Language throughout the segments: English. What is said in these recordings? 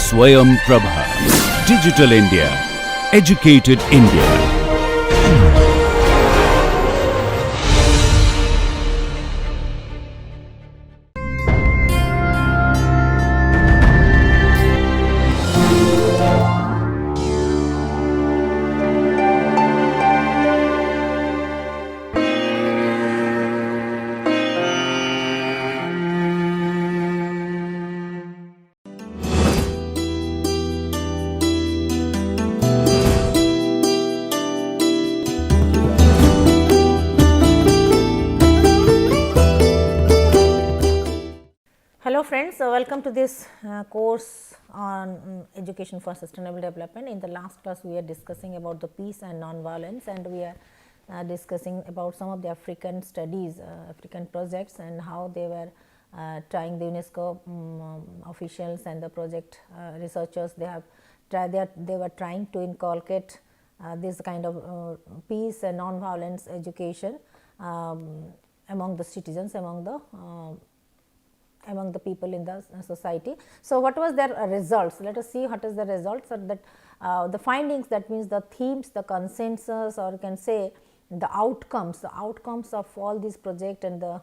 Swayam Prabha. Digital India. Educated India. Hello friends, welcome to this course on education for sustainable development. In the last class we are discussing about the peace and non-violence, and we are discussing about some of the African studies, African projects, and how they were trying, the UNESCO officials and the project researchers, they have tried, they were trying to inculcate this kind of peace and non-violence education among the citizens, among the people in the society. So, what was their results? Let us see what is the results, or that the findings, that means the themes, the consensus, or you can say the outcomes of all these projects and the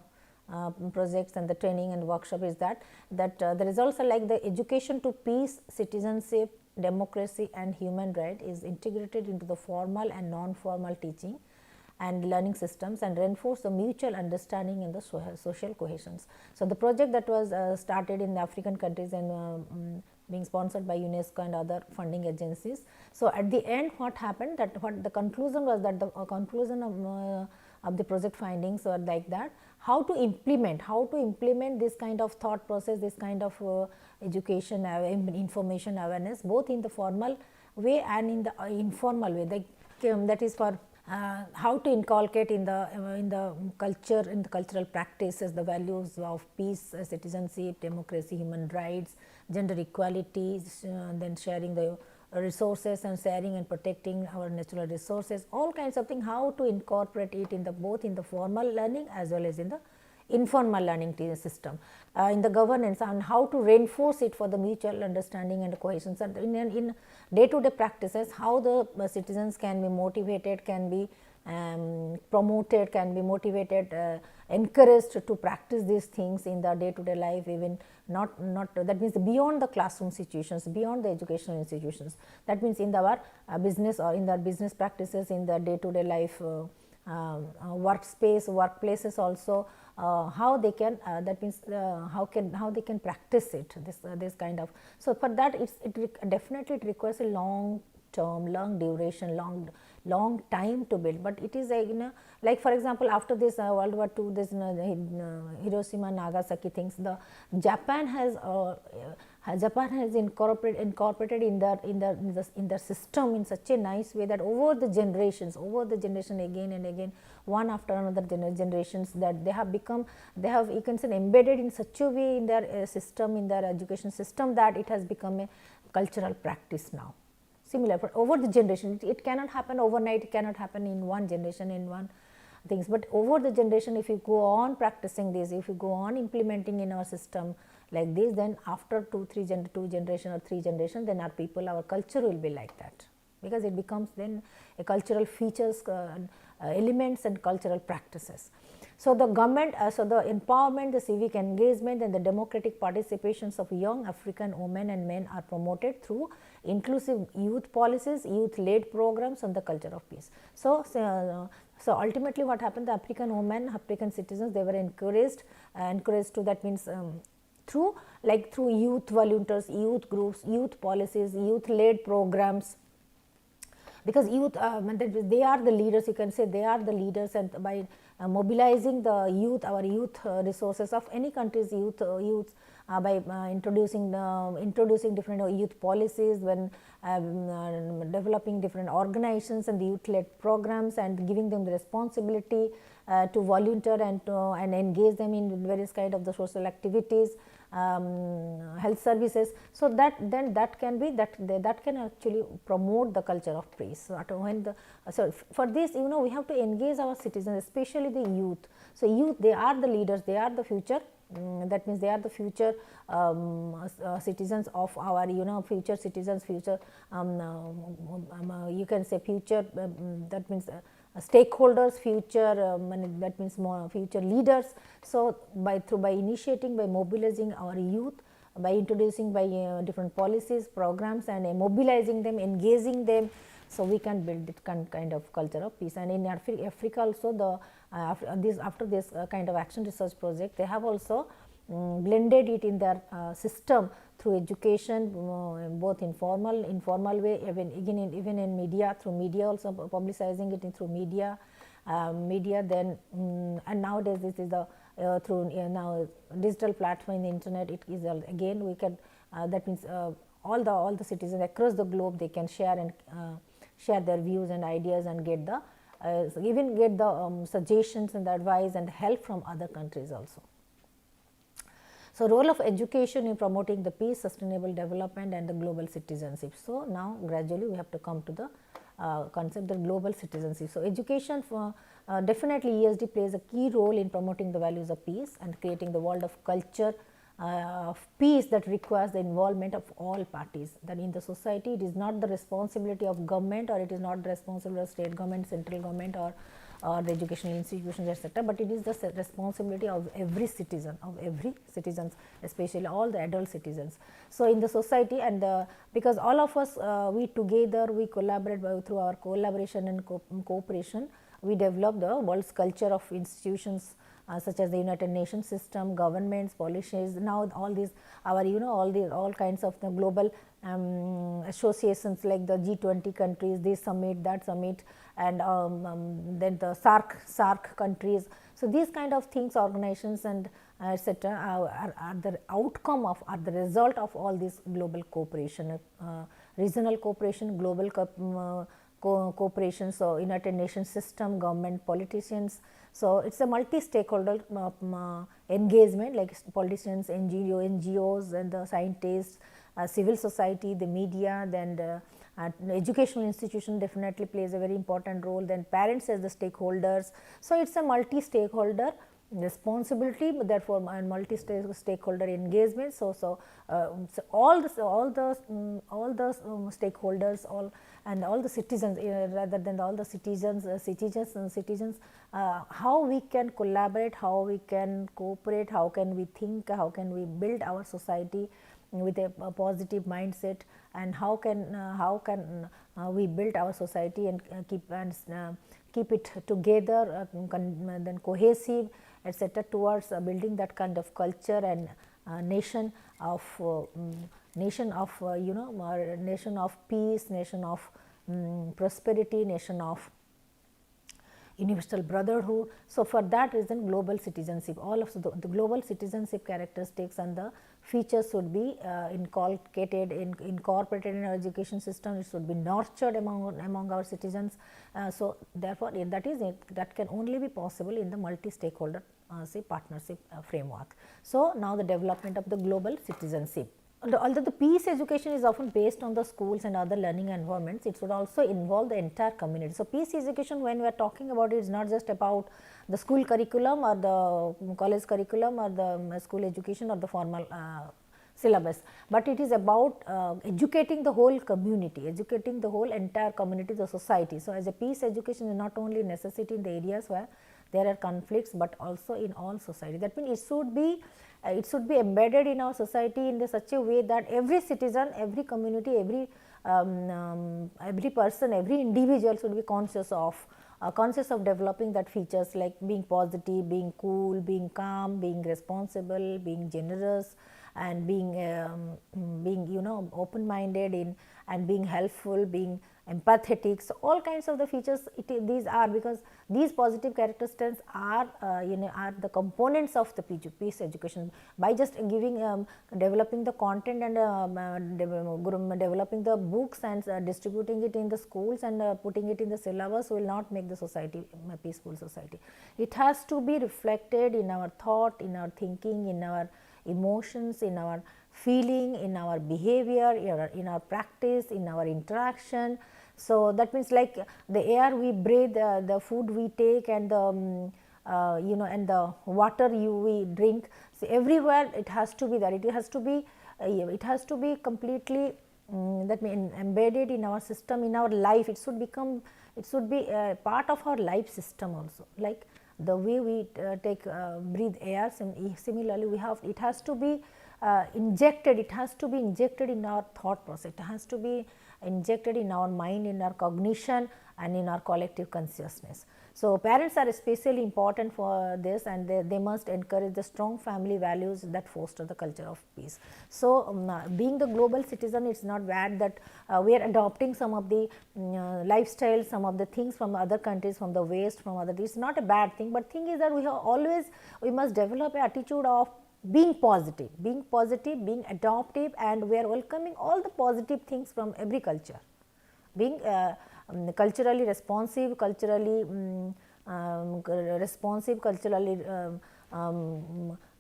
projects and the training and workshop is that the results are like: the education to peace, citizenship, democracy and human right is integrated into the formal and non-formal teaching and learning systems, and reinforce the mutual understanding and the social cohesions. So, the project that was started in the African countries and being sponsored by UNESCO and other funding agencies. So, at the end what happened, that what the conclusion was, that the conclusion of the project findings were like that: how to implement this kind of thought process, this kind of education, information awareness, both in the formal way and in the informal way, that is for how to inculcate in the culture, in the cultural practices, the values of peace, citizenship, democracy, human rights, gender equality, then sharing the resources and sharing and protecting our natural resources, all kinds of things, how to incorporate it in the both in the formal learning as well as in the informal learning system, in the governance, and how to reinforce it for the mutual understanding and cohesion. And in day to day practices, how the citizens can be motivated, can be promoted, can be motivated, encouraged to practice these things in the day to day life, even not that means beyond the classroom situations, beyond the educational institutions, that means in our business or in the business practices, in the day to day life, workplaces also, how they can that means how they can practice it, this kind of. So, for that definitely it requires a long term, long duration, long time to build, but it is a like for example, after this World War II, this Hiroshima Nagasaki things, the Japan has incorporated in their system in such a nice way that over the generation again and again, one after another generations, that they have you can say embedded in such a way in their system, in their education system, that it has become a cultural practice now. Similar, but over the generation, it cannot happen overnight, it cannot happen in one generation, in one things, but over the generation, if you go on practicing this, if you go on implementing in our system like this, then after two generation or three generation, then our people, our culture will be like that, because it becomes then a cultural features, elements and cultural practices. So, the government, so the empowerment, the civic engagement and the democratic participations of young African women and men are promoted through inclusive youth policies, youth led programs on the culture of peace. So, ultimately what happened, the African women, African citizens, they were encouraged to, that means through youth volunteers, youth groups, youth policies, youth led programs, because youth they are the leaders, you can say they are the leaders, and by mobilizing the youth, our youth resources of any country's youth by introducing different youth policies, when developing different organizations and the youth led programs, and giving them the responsibility to volunteer and engage them in various kind of the social activities, health services. So, that can actually promote the culture of peace. So, for this, we have to engage our citizens, especially the youth. So, youth, they are the leaders, they are the future that means they are the future citizens of our, future citizens, future you can say future, that means stakeholders, future that means more future leaders. So, by initiating, by mobilizing our youth, by introducing by different policies, programs, and mobilizing them, engaging them, so we can build it kind of culture of peace. And in Africa also, the after this kind of action research project, they have also blended it in their system through education, both informal way, even in media, through media also, publicizing it through media, then and nowadays this is the through now digital platform in the internet. It is again we can that means all the citizens across the globe, they can share and share their views and ideas, and get the even get the suggestions and the advice and help from other countries also. So, role of education in promoting the peace, sustainable development, and the global citizenship. So, now gradually we have to come to the concept of global citizenship. So, education for definitely ESD plays a key role in promoting the values of peace and creating the world of culture of peace that requires the involvement of all parties. That in the society, it is not the responsibility of government, or it is not the responsibility of state government, central government, or the educational institutions, etc., but it is the responsibility of every citizen, especially all the adult citizens. So, in the society, and because all of us we together, we collaborate through our collaboration and cooperation, we develop the world's culture of institutions such as the United Nations system, governments, policies. Now, all these our all kinds of the global associations like the G20 countries, this summit, that summit, and then the SARC countries. So, these kind of things, organizations and etc., are the outcome of, are the result of all this global cooperation, regional cooperation, global cooperation. So, United Nations system, government, politicians. So, it is a multi-stakeholder engagement, like politicians, NGOs and the scientists, civil society, the media, then the educational institution definitely plays a very important role, then parents as the stakeholders. So, it is a multi-stakeholder responsibility, but therefore multi-stakeholder engagement. So, all the stakeholders, all the citizens, rather than all the citizens, how we can collaborate, how we can cooperate, how can we think, how can we build our society with a positive mindset, and how can we build our society and keep it together, then cohesive, etc., towards building that kind of culture and nation of nation of peace, nation of prosperity, nation of universal brotherhood. So, for that reason, global citizenship, all of the global citizenship characteristics and the features should be inculcated, incorporated in our education system. It should be nurtured among our citizens. So, therefore, that can only be possible in the multi-stakeholder partnership framework. So, now the development of the global citizenship. Although the peace education is often based on the schools and other learning environments, it should also involve the entire community. So, peace education, when we are talking about it, is not just about the school curriculum or the college curriculum or the school education or the formal syllabus, but it is about educating the whole community, educating the whole entire community, the society. So, as a peace education is not only necessity in the areas where there are conflicts, but also in all society. That means it should be embedded in our society in such a way that every citizen, every community, every person, every individual should be conscious of developing that features, like being positive, being cool, being calm, being responsible, being generous, and being open minded in, and being helpful, being empathetic. So, all kinds of the features these are, because these positive characteristics are are the components of the peace education. By just giving developing the content and developing the books and distributing it in the schools and putting it in the syllabus will not make the society a peaceful society. It has to be reflected in our thought, in our thinking, in our emotions, in our feeling, in our behavior, in our practice, in our interaction. So, that means like the air we breathe, the food we take, and the and the water we drink. See, everywhere it has to be there, it has to be completely that means embedded in our system, in our life. It should become, it should be part of our life system also, like the way we take breathe air. Similarly, we have, it has to be injected, it has to be injected in our thought process, it has to be injected in our mind, in our cognition and in our collective consciousness. So, parents are especially important for this, and they must encourage the strong family values that foster the culture of peace. So, being the global citizen, it is not bad that we are adopting some of the lifestyles, some of the things from other countries, from the West, from other, it is not a bad thing, but thing is that we must develop an attitude of being positive, being adaptive, and we are welcoming all the positive things from every culture, being culturally responsive, culturally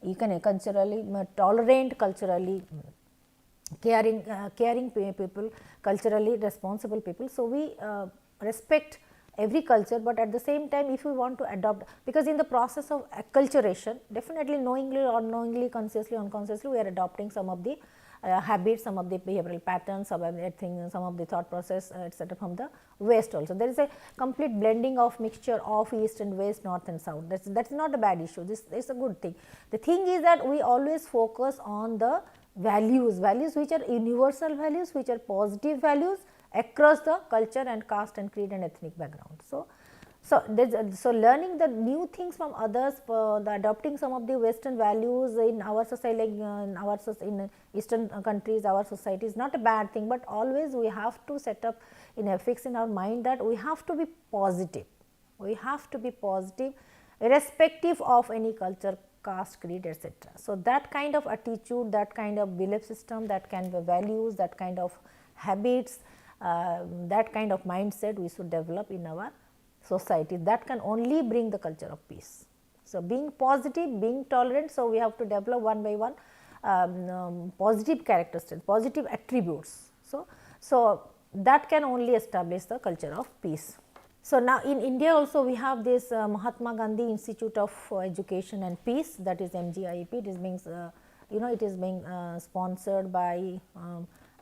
you can culturally tolerant, culturally caring people, culturally responsible people. So, we respect every culture, but at the same time, if we want to adopt, because in the process of acculturation, definitely knowingly or unknowingly, consciously, unconsciously, we are adopting some of the habits, some of the behavioral patterns, some of the thought process, etc., from the West also. There is a complete blending of mixture of East and West, North and South. That's not a bad issue. This is a good thing. The thing is that we always focus on the values which are universal values, which are positive values across the culture and caste and creed and ethnic background. So, learning the new things from others, the adopting some of the Western values in our society, like in Eastern countries, our society is not a bad thing, but always we have to set up in a fix in our mind that we have to be positive. We have to be positive, irrespective of any culture, caste, creed, etc. So, that kind of attitude, that kind of belief system, that kind of values, that kind of habits, that kind of mindset we should develop in our society. That can only bring the culture of peace. So, being positive, being tolerant. So, we have to develop one by one positive characteristics, positive attributes. So, that can only establish the culture of peace. So, now in India also we have this Mahatma Gandhi Institute of Education and Peace, that is MGIEP. It is being it is being sponsored by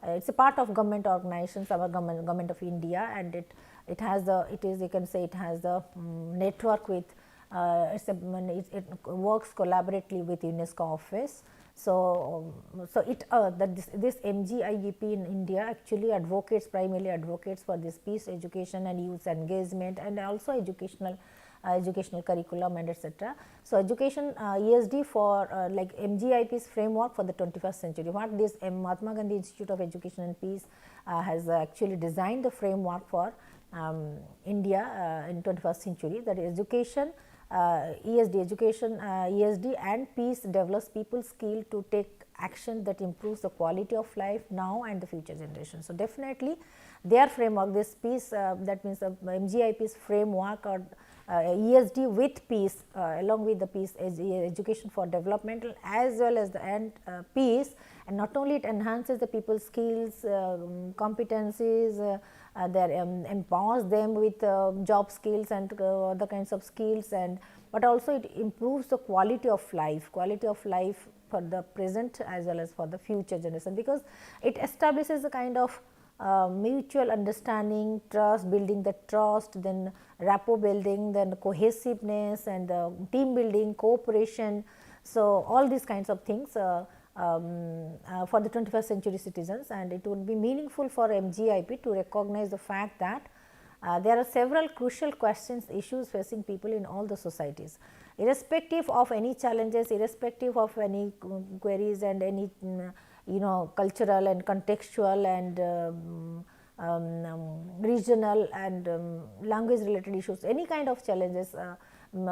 it is a part of government organizations, our government of India, and it has the, it is, you can say, it has the network with it works collaboratively with UNESCO office. So, this MGIEP in India actually primarily advocates for this peace education and youth engagement, and also educational curriculum and etc. So, education ESD for like MGIP's framework for the 21st century. What this Mahatma Gandhi Institute of Education and Peace has actually designed the framework for India in 21st century, that is education, ESD and peace develops people's skill to take action that improves the quality of life now and the future generations. So, definitely their framework, this peace, that means MGIP's framework or ESD with peace, along with the peace education for developmental as well as the peace, and not only it enhances the people's skills, competencies, empowers them with job skills and other kinds of skills, and but also it improves the quality of life for the present as well as for the future generation, because it establishes a kind of mutual understanding, trust, building the trust, then rapport building, then cohesiveness and team building, cooperation. So, all these kinds of things for the 21st century citizens, and it would be meaningful for MGIP to recognize the fact that there are several crucial questions, issues facing people in all the societies, irrespective of any challenges, irrespective of any queries and any cultural and contextual and regional and language related issues, any kind of challenges,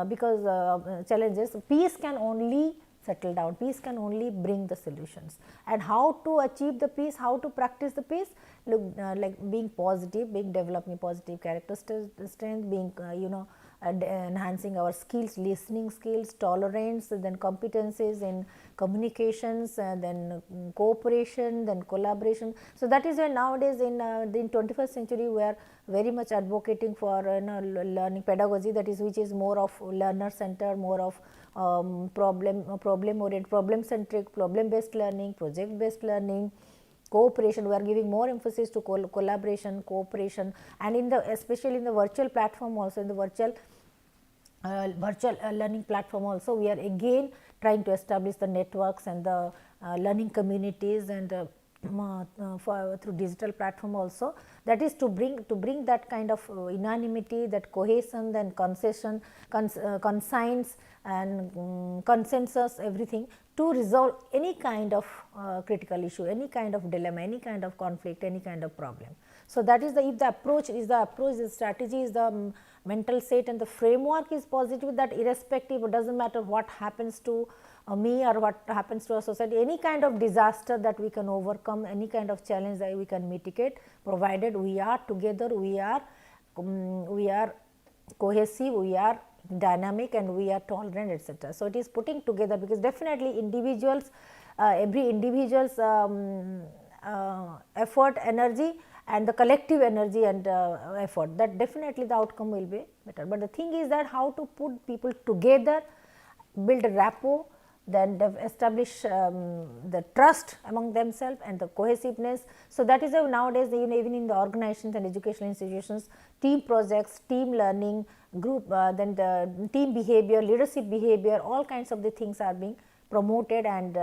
because challenges, peace can only settle down, peace can only bring the solutions. And how to achieve the peace, how to practice the peace, look like being positive, being developing positive character strength, being enhancing our skills, listening skills, tolerance, then competencies in communications, then cooperation, then collaboration. So, that is why nowadays in 21st century we are very much advocating for learning pedagogy, that is which is more of learner center, more of problem centric, problem based learning, project based learning, cooperation. We are giving more emphasis to collaboration, cooperation, and in the especially in the virtual platform also, in the virtual learning platform also, we are again trying to establish the networks and the learning communities, and through digital platform also, that is to bring that kind of unanimity, that cohesion, then conscience and consensus, everything, to resolve any kind of critical issue, any kind of dilemma, any kind of conflict, any kind of problem. So, that is the, if the approach, the strategy is the mental state, and the framework is positive, that irrespective, it does not matter what happens to me or what happens to our society, any kind of disaster that we can overcome, any kind of challenge that we can mitigate, provided we are together, we are cohesive, we are dynamic, and we are tolerant, etc. So, it is putting together, because definitely individuals, every individual's effort, energy, and the collective energy and effort, that definitely the outcome will be better. But the thing is that how to put people together, build a rapport, then establish the trust among themselves and the cohesiveness. So, that is how nowadays even in the organizations and educational institutions, team projects, team learning, group, then the team behavior, leadership behavior, all kinds of the things are being promoted and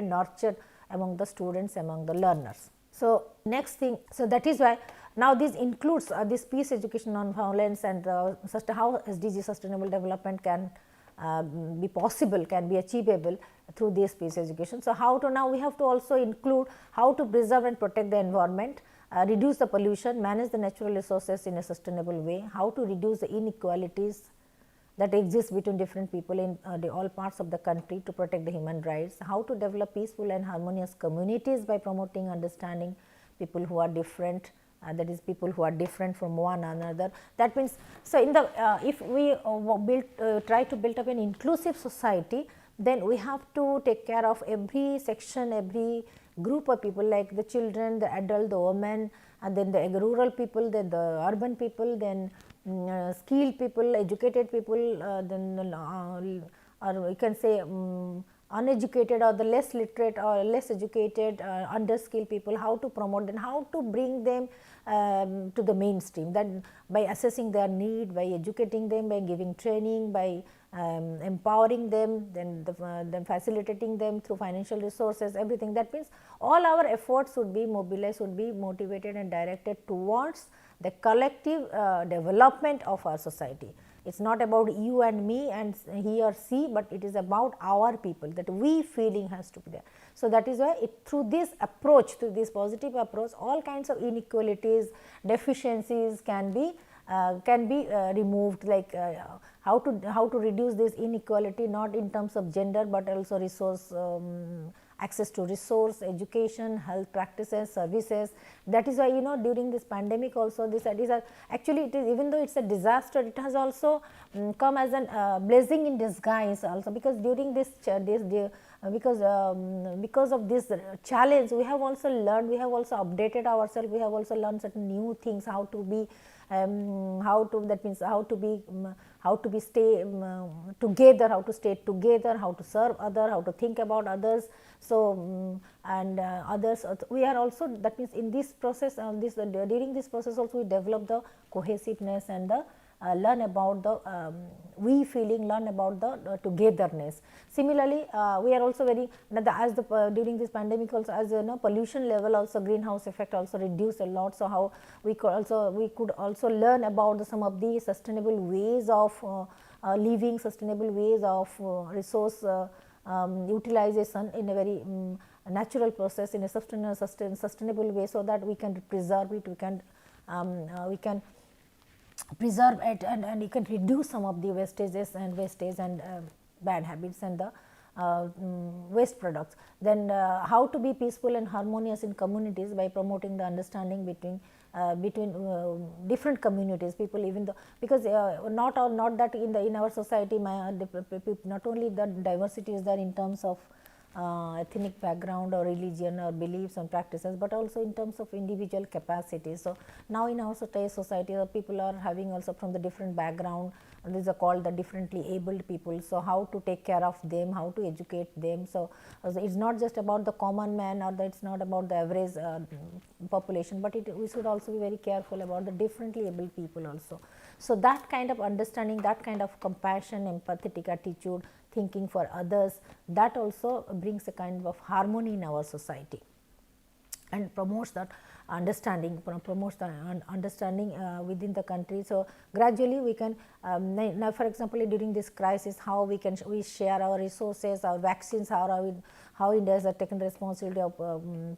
nurtured among the students, among the learners. So, next thing, so that is why now this includes this peace education, non-violence, and how SDG sustainable development can be possible, can be achievable through this peace education. So, how to, now we have to also include how to preserve and protect the environment, reduce the pollution, manage the natural resources in a sustainable way, how to reduce the inequalities that exist between different people in all parts of the country to protect the human rights, how to develop peaceful and harmonious communities by promoting understanding people who are different, that is people who are different from one another. That means, so in the if we try to build up an inclusive society, then we have to take care of every section, every group of people, like the children, the adult, the women, and then the rural people, then the urban people, then skilled people, educated people, then or we can say uneducated or the less literate or less educated, underskilled people, how to promote them, how to bring them to the mainstream, that by assessing their need, by educating them, by giving training, by empowering them, then facilitating them through financial resources, everything. That means, all our efforts would be mobilized, would be motivated and directed towards the collective development of our society. It is not about you and me and he or she, but it is about our people, that we feeling has to be there. So, that is why through this approach, through this positive approach, all kinds of inequalities, deficiencies can be removed, like how to reduce this inequality, not in terms of gender, but also resource, access to resource, education, health practices, services. That is why during this pandemic also, this is actually it is, even though it is a disaster, it has also come as a blessing in disguise also, because during this because of this challenge, we have also learned, we have also updated ourselves, we have also learned certain new things, how to be that means how to be stay together, how to stay together, how to serve other, how to think about others. So, and others, we are also, that means in this process, during this process also we develop the cohesiveness and the learn about the we feeling, learn about the togetherness. Similarly, we are also very, as the during this pandemic also, as pollution level also, greenhouse effect also reduced a lot. So, how we could also learn about some of the sustainable ways of living, sustainable ways of resource utilization in a very natural process, in a sustainable way, so that we can preserve it, we can preserve it, and you can reduce some of the wastage and bad habits and the waste products. Then how to be peaceful and harmonious in communities by promoting the understanding between different communities, people, even though, because not that in our society, not only the diversity is there in terms of ethnic background or religion or beliefs and practices, but also in terms of individual capacity. So, now in our society, people are having also from the different background, these are called the differently abled people. So, how to take care of them, how to educate them. So, it is not just about the common man, or it is not about the average population, but we should also be very careful about the differently abled people also. So, that kind of understanding, that kind of compassion, empathetic attitude, thinking for others, that also brings a kind of harmony in our society and promotes that understanding, promotes the understanding within the country. So, gradually we can now, for example, during this crisis, how we share our resources, our vaccines, how India has taken the responsibility of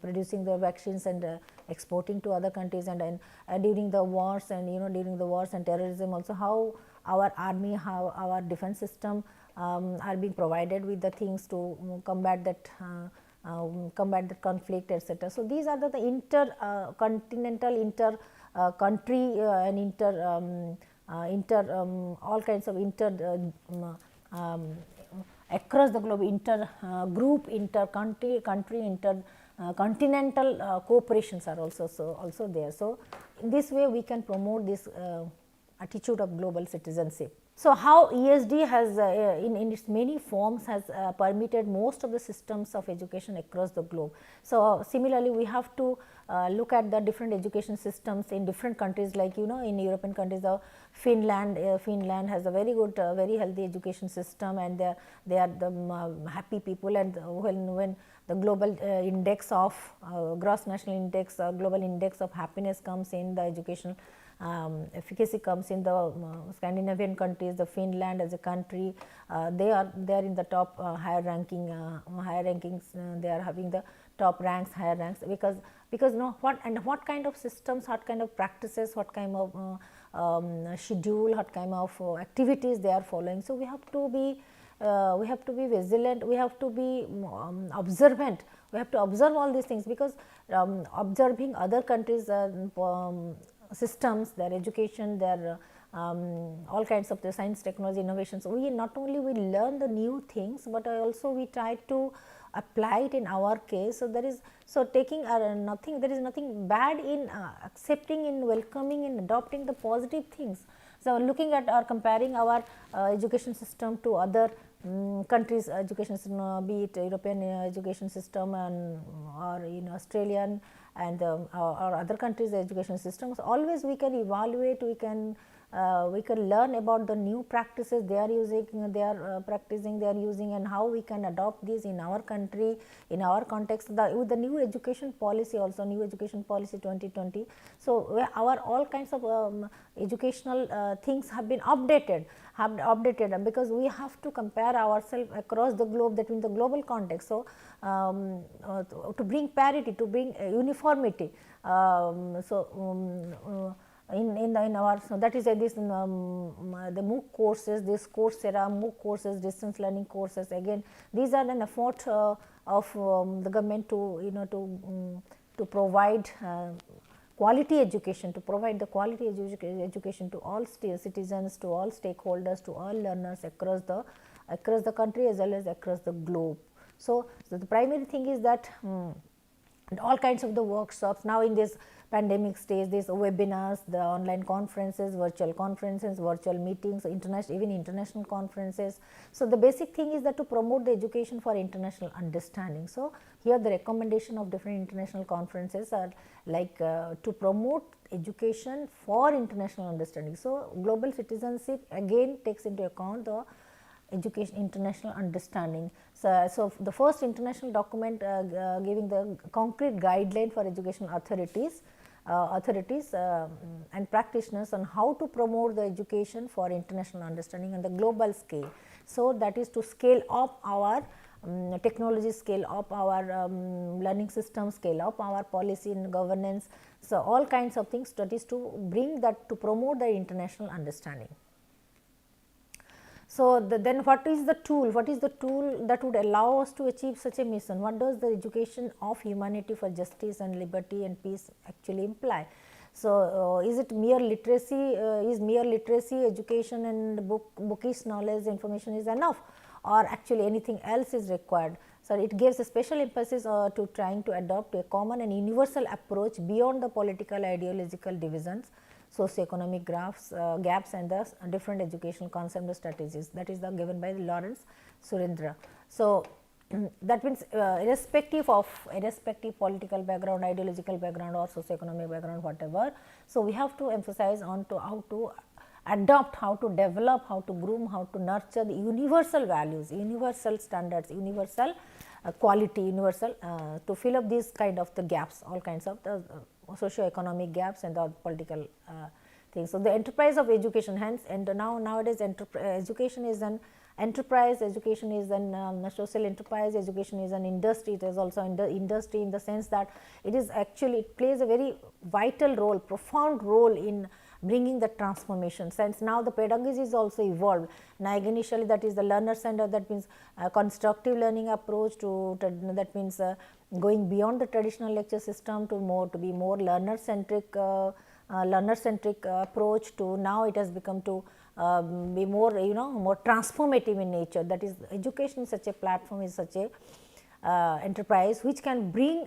producing the vaccines and exporting to other countries, and during the wars, and during the wars and terrorism also, how our army, how our defense system are being provided with the things to combat that combat the conflict, etc. So, these are the intercontinental, inter country and all kinds of across the globe, group, country, continental cooperations are also there. So, in this way we can promote this attitude of global citizenship. So, how ESD has in its many forms has permeated most of the systems of education across the globe. So, similarly we have to look at the different education systems in different countries, like in European countries, Finland has a very good very healthy education system, and they are the happy people, and when the global index of gross national index, global index of happiness comes in, the education efficacy comes in the Scandinavian countries, the Finland as a country, they are in the top higher rankings, they are having the top ranks, higher ranks, because what kind of systems, what kind of practices, what kind of schedule, what kind of activities they are following. So, we have to be vigilant, we have to be observant, we have to observe all these things, because observing other countries systems, their education, their all kinds of the science, technology, innovations, we not only we learn the new things, but also we try to apply it in our case. So, there is taking nothing, there is nothing bad in accepting, in welcoming, in adopting the positive things. So, looking at or comparing our education system to other countries education system, be it European education system and or Australian and or other countries education systems, always we can evaluate, we can learn about the new practices they are using, they are practicing, they are using, and how we can adopt these in our country, in our context, with the new education policy also, new education policy 2020. So, our all kinds of educational things have been updated, because we have to compare ourselves across the globe, that means the global context. So, to bring parity, to bring uniformity. In our, so that is this the MOOC courses, this Coursera, MOOC courses, distance learning courses, again these are an effort of the government to to provide quality education, to provide the quality education to all citizens, to all stakeholders, to all learners across the country as well as across the globe. So, the primary thing is that all kinds of the workshops now in this pandemic stage, these webinars, the online conferences, virtual meetings, even international conferences. So, the basic thing is that to promote the education for international understanding. So, here the recommendation of different international conferences are like to promote education for international understanding. So, global citizenship again takes into account the education international understanding. So, the first international document giving the concrete guideline for educational authorities and practitioners on how to promote the education for international understanding on the global scale. So, that is to scale up our technology, scale up our learning system, scale up our policy and governance. So, all kinds of things, that is to bring that, to promote the international understanding. So, then what is the tool? What is the tool that would allow us to achieve such a mission? What does the education of humanity for justice and liberty and peace actually imply? So, is it mere literacy, is mere literacy, education and bookish knowledge, information is enough, or actually anything else is required? So, it gives a special emphasis to trying to adopt a common and universal approach beyond the political ideological divisions. socioeconomic gaps and the different educational concepts and strategies, that is the given by Lawrence Surendra. So, that means irrespective of political background, ideological background or socioeconomic background, whatever. So, we have to emphasize on to how to adopt, how to develop, how to groom, how to nurture the universal values, universal standards, universal quality, universal to fill up these kind of the gaps, all kinds of the socio-economic gaps and the political things. So, the enterprise of education, hence, and nowadays education is an enterprise, education is an social enterprise, education is an industry. It is also in the industry in the sense that it is actually, it plays a very vital role, profound role in bringing the transformation. Since now the pedagogy is also evolved. Now, initially that is the learner centered, that means constructive learning approach to that means going beyond the traditional lecture system to be more learner centric approach, to now it has become to be more more transformative in nature. That is, education is such a platform, is such a enterprise which can bring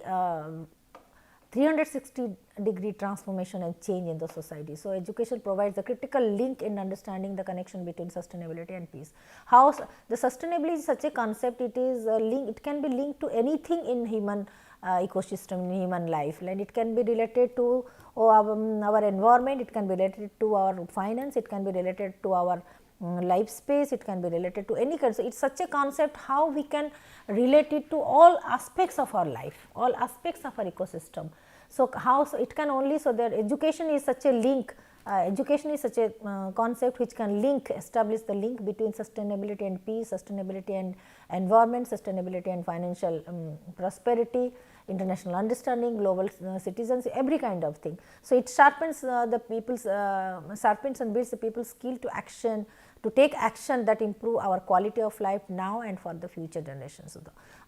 360-degree transformation and change in the society. So, education provides a critical link in understanding the connection between sustainability and peace. How the sustainability is such a concept, it is it can be linked to anything in human ecosystem, in human life, and it can be related to our environment, it can be related to our finance, it can be related to our life space, it can be related to any kind. So, it is such a concept how we can relate it to all aspects of our life, all aspects of our ecosystem. So, how it can only, so that education is such a link, education is such a concept which can establish the link between sustainability and peace, sustainability and environment, sustainability and financial prosperity, international understanding, global citizens, every kind of thing. So, it sharpens the people's sharpens and builds the people's skill to action, to take action that improve our quality of life now and for the future generations. So,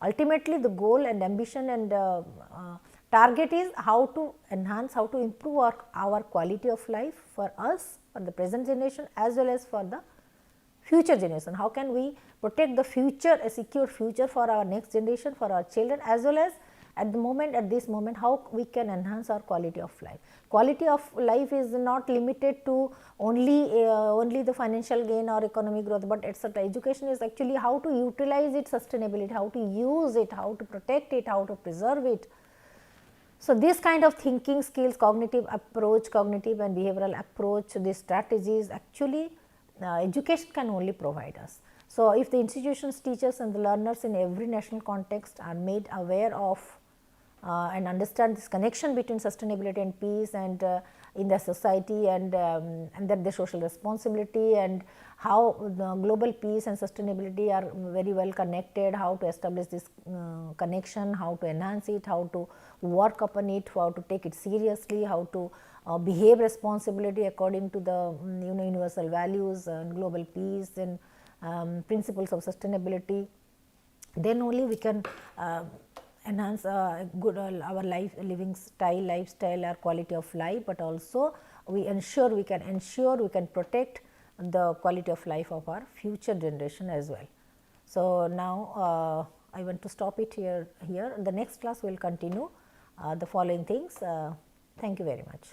ultimately the goal and ambition and target is how to enhance, how to improve our quality of life for us, for the present generation as well as for the future generation. How can we protect the future, a secure future for our next generation, for our children, as well as at this moment how we can enhance our quality of life. Quality of life is not limited to only the financial gain or economic growth, but etc. Education is actually how to utilize its sustainability, how to use it, how to protect it, how to preserve it. So, this kind of thinking skills, cognitive approach, cognitive and behavioral approach, these strategies actually education can only provide us. So, if the institutions, teachers and the learners in every national context are made aware of and understand this connection between sustainability and peace and in the society and that the social responsibility and how the global peace and sustainability are very well connected, how to establish this connection, how to enhance it, how to work upon it, how to take it seriously, how to behave responsibility according to the universal values and global peace and principles of sustainability, then only we can enhance good our lifestyle, our quality of life, but also we can protect the quality of life of our future generation as well. So, now I want to stop it here. The next class will continue the following things. Thank you very much.